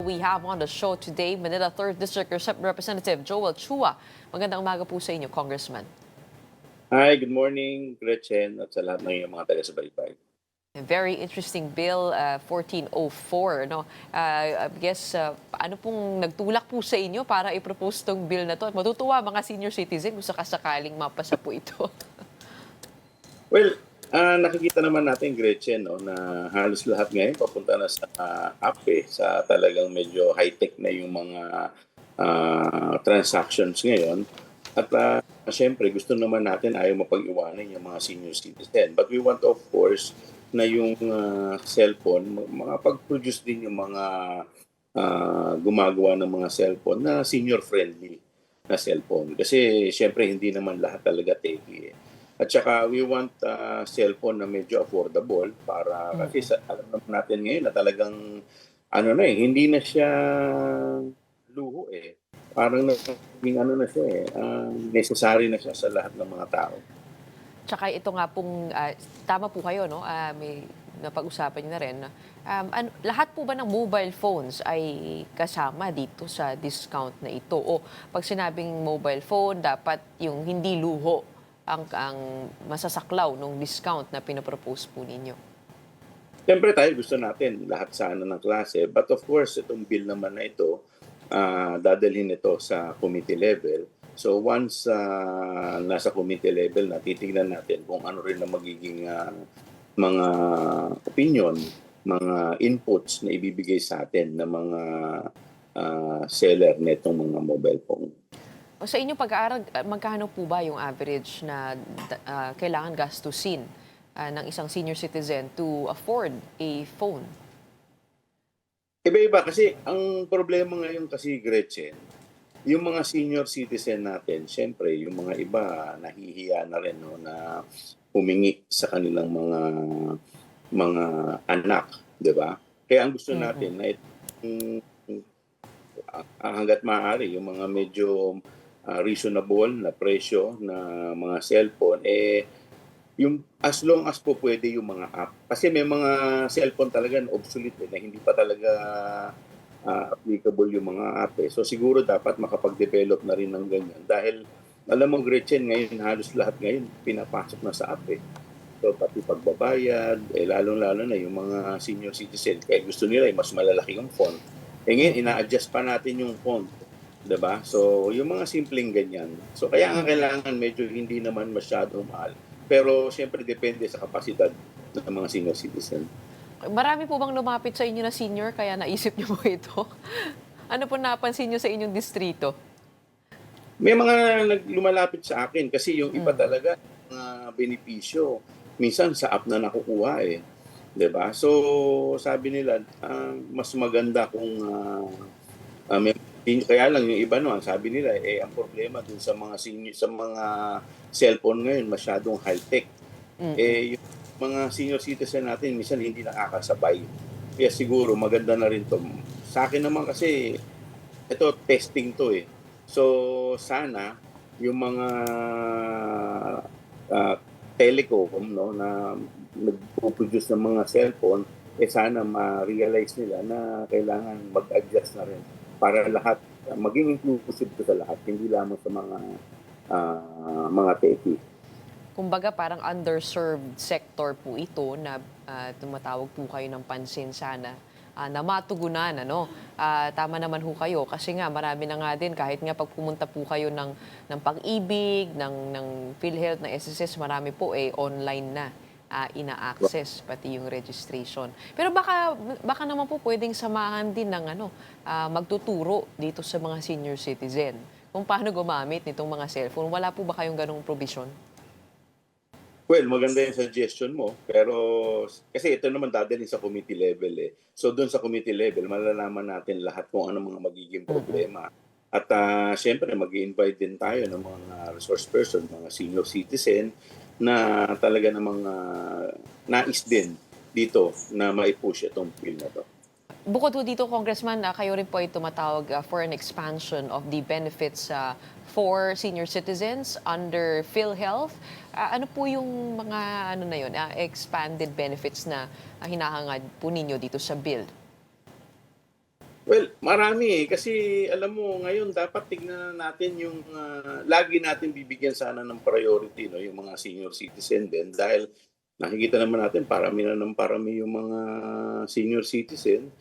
we have on the show today, Manila 3rd District Representative Joel Chua. Magandang umaga po sa inyo, Congressman. Hi, good morning, Gretchen, at sa lahat ng iyong mga taga-subaybay. A very interesting bill, 1404. No? I guess, ano pong nagtulak po sa inyo para i-propose tong bill na to? At matutuwa mga senior citizen kung sakasakaling mapasa po ito. Well, nakikita naman natin, Gretchen, no, na halos lahat ngayon papunta na sa app, sa talagang medyo high-tech na yung mga transactions ngayon. At syempre, gusto naman natin ayaw mapag-iwanan yung mga senior citizen. But we want, of course, na yung cellphone, makapag-produce din yung mga gumagawa ng mga cellphone na senior-friendly na cellphone. Kasi syempre, hindi naman lahat talaga techie. At saka we want cellphone na medyo affordable para kasi alam naman natin ngayon na talagang hindi na siya luho Parang naging na siya necessary na siya sa lahat ng mga tao. Tsaka ito nga pong, tama po kayo, no? May napag-usapan nyo na rin. Lahat po ba ng mobile phones ay kasama dito sa discount na ito? O pag sinabing mobile phone, dapat yung hindi luho ang masasaklaw ng discount na pinapropose po ninyo? Siyempre tayo gusto natin lahat sana ng klase. But of course, itong bill naman na ito, dadalhin ito sa committee level. So once nasa committee level na, titignan natin kung ano rin ang magiging mga opinion, mga inputs na ibibigay sa atin ng mga seller nitong mga mobile phone. O sa inyong pag-aaral, magkano po ba yung average na kailangan gastusin ng isang senior citizen to afford a phone? Iba-iba kasi ang problema ngayon kasi, Gretchen, yung mga senior citizen natin, syempre yung mga iba nahihiya na rin na humingi sa kanilang mga anak, 'di ba? Kaya ang gusto natin na hangga't maaari yung mga medyo reasonable na presyo na mga cellphone yung as long as po pwede yung mga app. Kasi may mga cellphone talaga na obsolete na hindi pa talaga applicable yung mga app. So siguro dapat makapag-develop na rin ng ganyan. Dahil alam mo, Gretchen, ngayon halos lahat ngayon pinapasok na sa app. So pati pagbabayad, lalong-lalo na yung mga senior citizen. Kaya gusto nila mas malalaki yung font. Ngayon, ina-adjust pa natin yung font. Diba? So yung mga simpleng ganyan. So kaya nga kailangan medyo hindi naman masyadong mahal. Pero siyempre depende sa kapasidad ng mga senior citizen. Marami po bang lumapit sa inyo na senior kaya naisip niyo po ito? Ano po napansin niyo sa inyong distrito? May mga lumalapit sa akin kasi yung iba talaga mga benepisyo minsan sa app na nakukuha 'di ba? So sabi nila mas maganda kung kaya lang yung iba naman sabi nila ang problema dun sa mga sa mga cellphone ngayon masyadong high-tech. Yung mga senior citizen natin minsan hindi nakakasabay. Kaya siguro maganda na rin 'to. Sa akin naman kasi ito testing 'to So sana yung mga telecom na nagpo-produce ng mga cellphone sana ma-realize nila na kailangan mag-adjust na rin para lahat maging inclusive sa lahat, hindi lamang sa mga techie. Kumbaga parang underserved sector po ito na tumatawag po kayo ng pansin sana na matugunan. Tama naman ho kayo kasi nga marami na nga din kahit nga pag pumunta po kayo ng Pag-ibig, ng PhilHealth, ng SSS, marami po online na ina-access pati yung registration. Pero baka naman po pwedeng samahan din ng magtuturo dito sa mga senior citizen kung paano gumamit nitong mga cellphone. Wala po ba kayong ganung provision? Well, maganda yung suggestion mo, pero kasi ito naman dadalhin sa committee level So doon sa committee level, malalaman natin lahat kung ano mga magiging problema. At syempre, mag-i-invite din tayo ng mga resource person, mga senior citizen na talaga namang nais din dito na mai-push itong bill na to. Bukod po dito, Congressman, kayo rin po ay tumatawag for an expansion of the benefits for senior citizens under PhilHealth. Ano po yung mga expanded benefits na hinahangad po ninyo dito sa bill? Well, marami eh. Kasi alam mo, ngayon dapat tignan natin yung lagi natin bibigyan sana ng priority, no, yung mga senior citizen din dahil nakikita naman natin parami na ng parami yung mga senior citizen.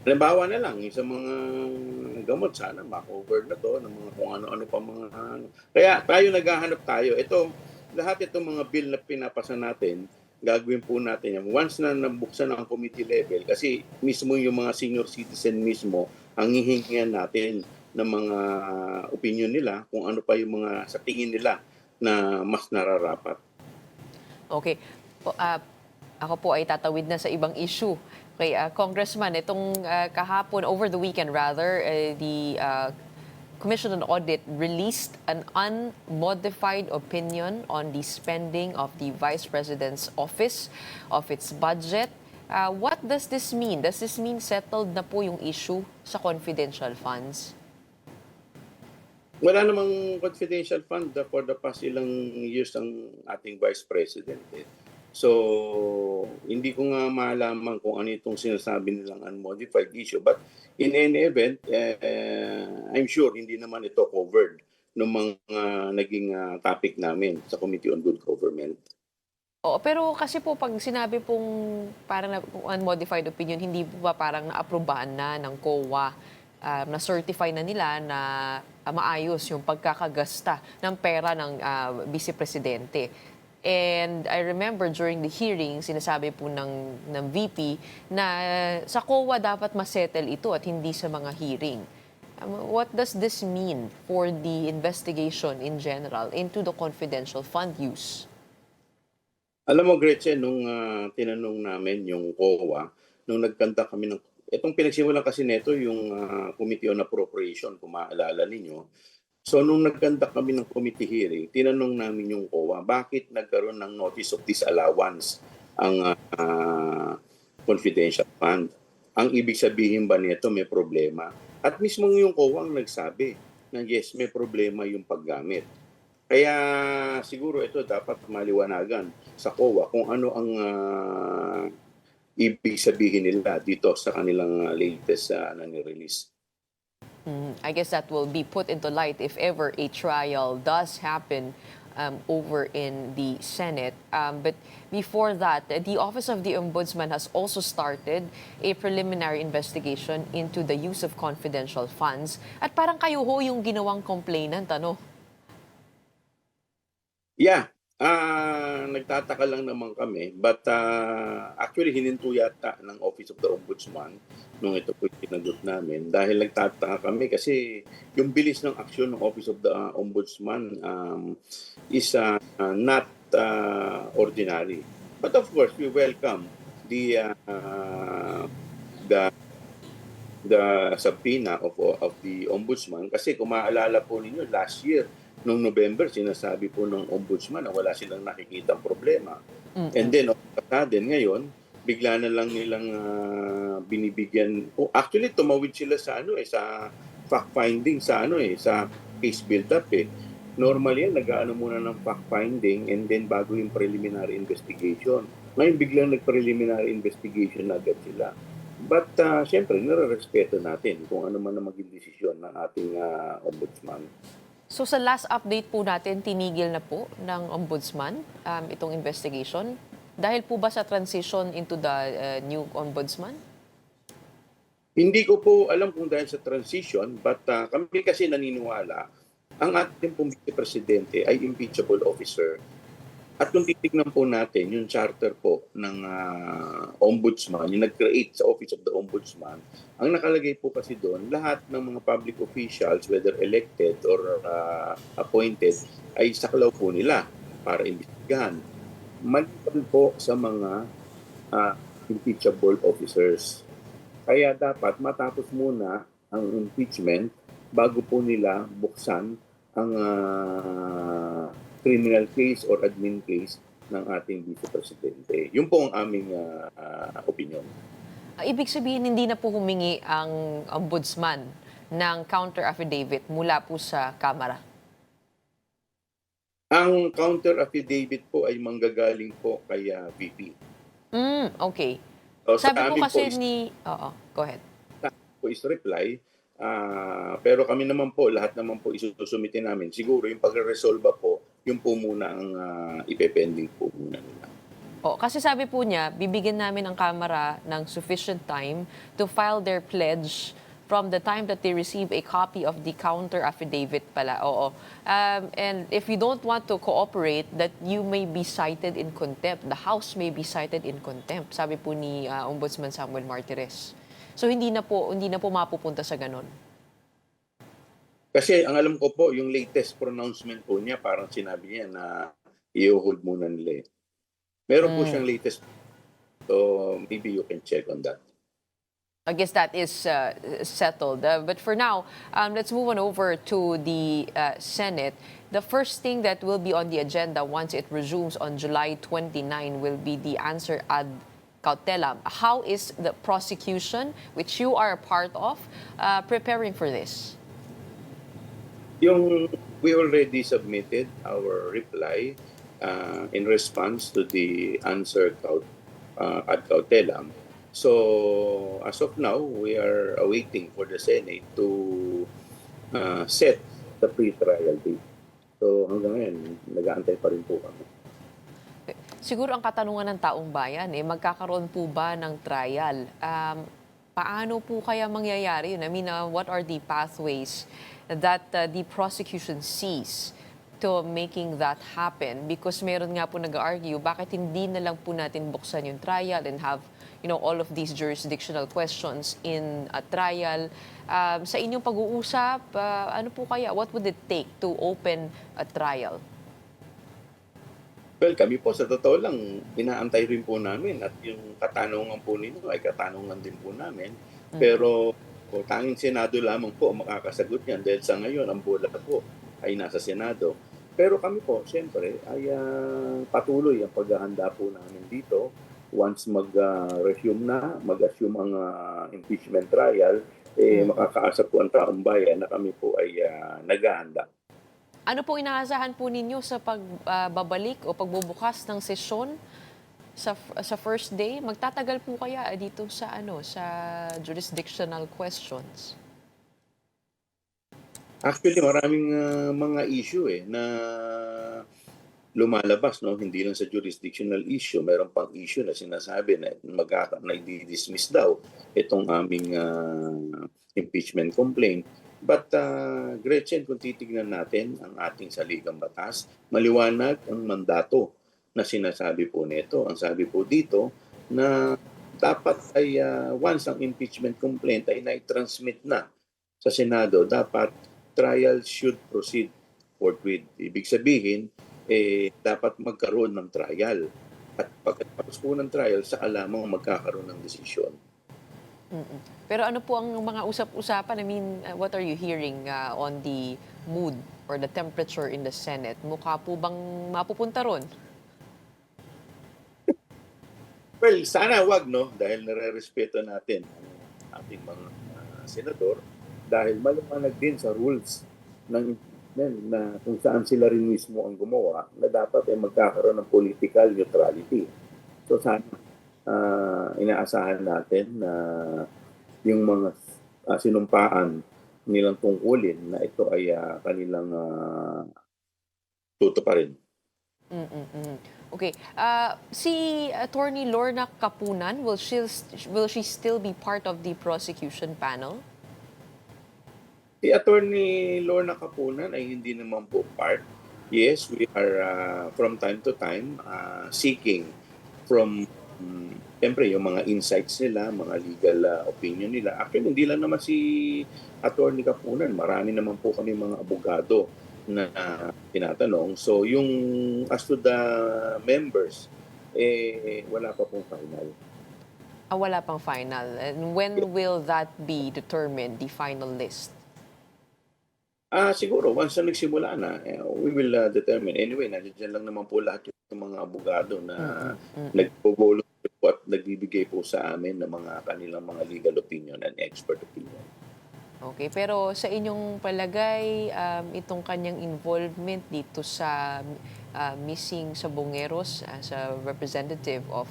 Halimbawa na lang, yung sa mga gamot, sana ma-cover na to ng mga kung ano-ano pa mga ano. Kaya tayo naghahanap tayo. Lahat itong mga bill na pinapasa natin, gagawin po natin yan. Once na nabuksan ang committee level, kasi mismo yung mga senior citizen mismo, ang hihingian natin ng mga opinion nila kung ano pa yung mga sa tingin nila na mas nararapat. Okay. Ako po ay tatawid na sa ibang issue. Okay, Congressman, itong kahapon, over the weekend rather, the Commission on Audit released an unmodified opinion on the spending of the Vice President's office, of its budget. What does this mean? Does this mean settled na po yung issue sa confidential funds? Wala namang confidential fund for the past ilang years ang ating Vice President. So, hindi ko nga malaman kung ano itong sinasabi nilang unmodified issue. But in any event, I'm sure hindi naman ito covered ng mga naging topic namin sa Committee on Good Government. Oo, pero kasi po pag sinabi pong parang unmodified opinion, hindi po ba parang naaprubahan na ng COA, na-certify na nila na maayos yung pagkakagasta ng pera ng Vice Presidente. And I remember during the hearing, sinasabi po ng VP na sa COA dapat masettle ito at hindi sa mga hearing. What does this mean for the investigation in general into the confidential fund use? Alam mo, Gretchen, nung tinanong namin yung COA, nung nagkanta kami ng... Itong pinagsimulan kasi nito yung Committee on Appropriation, kung maalala ninyo. So, nung nagkanta kami ng committee hearing, tinanong namin yung COA, bakit nagkaroon ng notice of disallowance ang confidential fund? Ang ibig sabihin ba nito may problema? At mismo yung COA ang nagsabi na yes, may problema yung paggamit. Kaya siguro ito dapat maliwanagan sa COA kung ano ang ibig sabihin nila dito sa kanilang latest na ni-release. I guess that will be put into light if ever a trial does happen over in the Senate. But before that, the Office of the Ombudsman has also started a preliminary investigation into the use of confidential funds. At parang kayo ho yung ginawang complainant, ano? Yeah, nagtataka lang naman kami. But actually, hininto yata ng Office of the Ombudsman nung ito po kinagot namin. Dahil nagtataka kami kasi yung bilis ng aksyon ng Office of the Ombudsman is not ordinary. But of course, we welcome the subpoena of the Ombudsman. Kasi kung maalala po ninyo, last year, noong November, sinasabi po ng Ombudsman na wala silang nakikitang problema. And then, ngayon, bigla na lang nilang binibigyan. Actually, tumawid sila sa sa fact-finding, sa case build-up Normally yan, nag-aano muna ng fact-finding and then bago yung preliminary investigation. Ngayon, biglang nag-preliminary investigation na agad sila. But, syempre, nare-respeto natin kung ano man ang maging desisyon ng ating Ombudsman. So sa last update po natin, tinigil na po ng Ombudsman itong investigation. Dahil po ba sa transition into the new Ombudsman? Hindi ko po alam kung dahil sa transition, but kami kasi naniniwala, ang ating pong Vice-Presidente ay impeachable officer. At kung titignan po natin yung charter po ng Ombudsman, yung nag-create sa Office of the Ombudsman, ang nakalagay po kasi doon, lahat ng mga public officials, whether elected or appointed, ay saklaw po nila para imbestigahan. Maliban po sa mga impeachable officers. Kaya dapat matapos muna ang impeachment bago po nila buksan ang criminal case or admin case ng ating Vice-Presidente. Yun po ang aming opinion. Ibig sabihin, hindi na po humingi ang Ombudsman ng counter-affidavit mula po sa Kamara? Ang counter-affidavit po ay manggagaling po kay VP. Okay. So, Sabi po kasi po, ni... Oo, go ahead. po is reply. Pero kami naman po, lahat naman po isusumitin namin. Siguro yung pagre-resolve po, yung po muna ang ipepending po muna nila. Kasi sabi po niya, bibigyan namin ang Kamara ng sufficient time to file their pledge from the time that they receive a copy of the counter affidavit pala. Oo. And if you don't want to cooperate, that you may be cited in contempt. The House may be cited in contempt, sabi po ni Ombudsman Samuel Martires. So hindi na po mapupunta sa ganun. Kasi ang alam ko po, yung latest pronouncement po niya, parang sinabi niya na i-hold muna nila eh. Meron po siyang latest. So maybe you can check on that. I guess that is settled. But for now, let's move on over to the Senate. The first thing that will be on the agenda once it resumes on July 29 will be the answer ad cautelam. How is the prosecution, which you are a part of, preparing for this? We already submitted our reply in response to the answer ad cautelam. So as of now, we are awaiting for the Senate to set the pre-trial date. So hanggang ngayon, nag-aantay pa rin po kami. Siguro ang katanungan ng taong bayan, magkakaroon po ba ng trial? Paano po kaya mangyayari yun? I mean, what are the pathways that the prosecution sees to making that happen? Because meron nga po nag-argue, bakit hindi na lang po natin buksan yung trial and have all of these jurisdictional questions in a trial. Sa inyong pag-uusap, ano po kaya? What would it take to open a trial? Well, kami po sa totoo lang, inaantay rin po namin at yung katanungan po ninyo ay katanungan din po namin. Pero tanging Senado lamang po makakasagot yan dahil sa ngayon ang bola po ay nasa Senado. Pero kami po, siyempre, ay patuloy ang paghahanda po namin dito. Once mag-resume mag-assume ang impeachment trial, makakaasa po ang taong bayan na kami po ay naghahanda. Ano po inaasahan po ninyo sa pagbabalik o pagbubukas ng sesyon sa first day? Magtatagal po kaya dito sa jurisdictional questions? Actually, maraming mga issue na lumalabas, no? Hindi lang sa jurisdictional issue, meron pang issue na sinasabi na i-dismiss daw itong aming impeachment complaint. But Gretchen, kung titignan natin ang ating saligang batas, maliwanag ang mandato na sinasabi po nito. Ang sabi po dito na dapat ay once ang impeachment complaint ay na-transmit na sa Senado, dapat trial should proceed forthwith. Ibig sabihin, dapat magkaroon ng trial. At pagkatapos po ng trial, saka lamang magkakaroon ng desisyon. Pero ano po ang mga usap-usapan? I mean, what are you hearing on the mood or the temperature in the Senate? Mukha po bang mapupunta ron? Well, sana wag, no? Dahil nare-respeto natin ang ating mga senador. Dahil maliwanag din sa rules ng na kung saan sila rin mismo ang gumawa, na dapat ay magkakaroon ng political neutrality. So sana inaasahan natin na yung mga sinumpaan nilang tungkulin na ito ay kanilang tutuparin. Okay. Si Attorney Lorna Capunan, will she still be part of the prosecution panel? Si Attorney Lorna Capunan ay hindi naman po part. Yes, we are from time to time seeking from siyempre yung mga insights nila, mga legal opinion nila. Actually, hindi lang naman si Attorney Capunan. Marami naman po kami mga abogado na tinatanong. So yung as to the members, wala pa pong final. Wala pang final. And when will that be determined, the final list? Siguro, once na nagsimula na, we will determine. Anyway, nandiyan lang naman po lahat yung mga abogado na nagpo-volunteer po at nagbibigay po sa amin ng mga kanilang mga legal opinion and expert opinion. Okay, pero sa inyong palagay, itong kanyang involvement dito sa missing Sabongeros as a representative of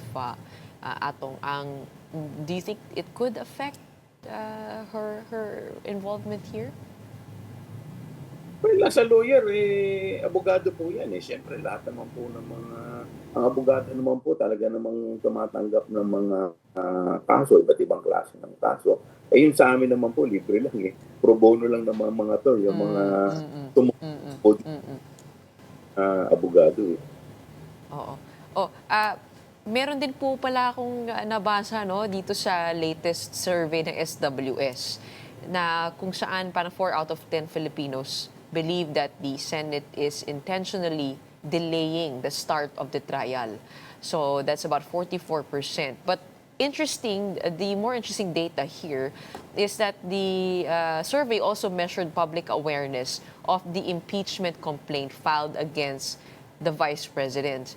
Atong Ang, do you think it could affect her involvement here? Well, as a lawyer, abogado po yan. Siyempre, lahat naman po ng mga ang abogado naman po talaga namang tumatanggap ng mga kaso, iba't ibang klase ng kaso. Yun sa amin naman po, libre lang Pro bono lang naman mga to, yung mga tumutulong abogado. Oo. Oh, meron din po pala akong nabasa no dito sa latest survey ng SWS na kung saan parang 4 out of 10 Filipinos believe that the Senate is intentionally delaying the start of the trial. So that's about 44%. But the more interesting data here is that the survey also measured public awareness of the impeachment complaint filed against the Vice President,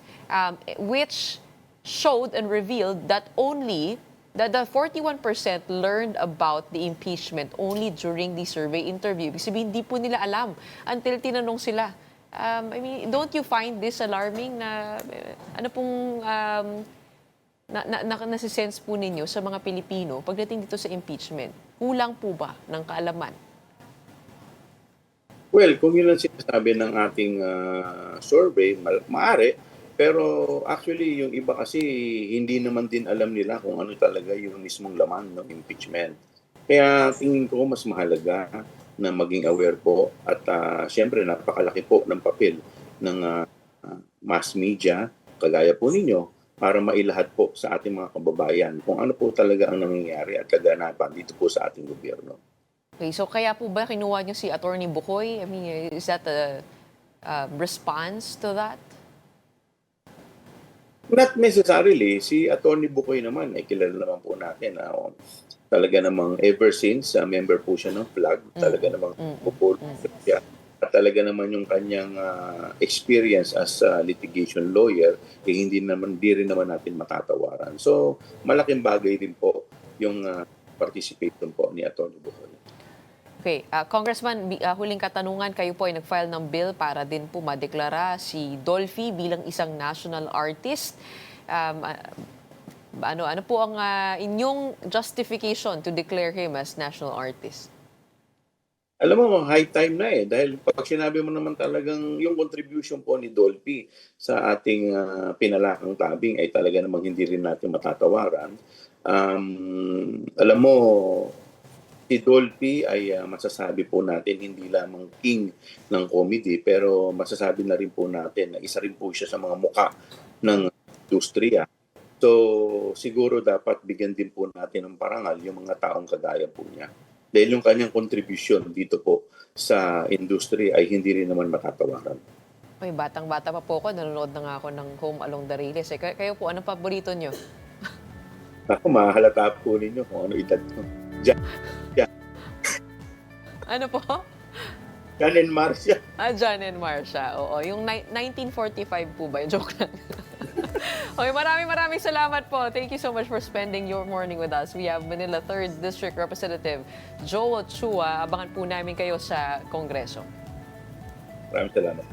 which showed and revealed that the 41% learned about the impeachment only during the survey interview. Ibig sabihin, hindi po nila alam until tinanong sila. I mean, don't you find this alarming na ano pong nasisense po ninyo sa mga Pilipino pagdating dito sa impeachment? Kulang po ba ng kaalaman? Well, kung yun ang sinasabi ng ating survey, maaari. Pero actually, yung iba kasi hindi naman din alam nila kung ano talaga yung mismong laman ng impeachment. Kaya tingin ko mas mahalaga na maging aware po at siyempre napakalaki po ng papel ng mass media, kagaya po ninyo, para mailahad po sa ating mga kababayan kung ano po talaga ang nangyayari at kaganapan dito po sa ating gobyerno. Okay, so kaya po ba kinuha niyo si Attorney Bukoy? I mean, is that a response to that? Not necessarily. Si Attorney Bukoy naman, ay kilala naman po natin. Talaga namang ever since, member po siya ng FLAG, talaga namang pupulong siya. At talaga naman yung kanyang experience as a litigation lawyer, hindi rin naman natin matatawaran. So, malaking bagay din po yung participation po ni Attorney Bukoy. Okay, Congressman, huling katanungan, kayo po ay nag-file ng bill para din po madeklara si Dolphy bilang isang national artist. Ano po ang inyong justification to declare him as national artist? Alam mo, high time na dahil pag sinabi mo naman talagang yung contribution po ni Dolphy sa ating pinalakang tabing ay talaga namang hindi rin natin matatawaran. Alam mo, si Dolphy ay masasabi po natin hindi lamang king ng comedy, pero masasabi na rin po natin na isa rin po siya sa mga muka ng industriya. So siguro dapat bigyan din po natin ng parangal yung mga taong kagaya po niya. Dahil yung kanyang contribution dito po sa industry ay hindi rin naman matatawaran. Ay, batang-bata pa po ako, nanonood na nga ako ng Home Along the Rails. Kayo po, anong paborito nyo? Ako, mahalata po ninyo kung ano edad ko. Ano po? John and Marcia. John and Marcia. Oo, yung 1945 po ba? Joke lang. Okay, maraming salamat po. Thank you so much for spending your morning with us. We have Manila 3rd District Representative Joe Chua. Abangan po namin kayo sa Kongreso. Maraming salamat.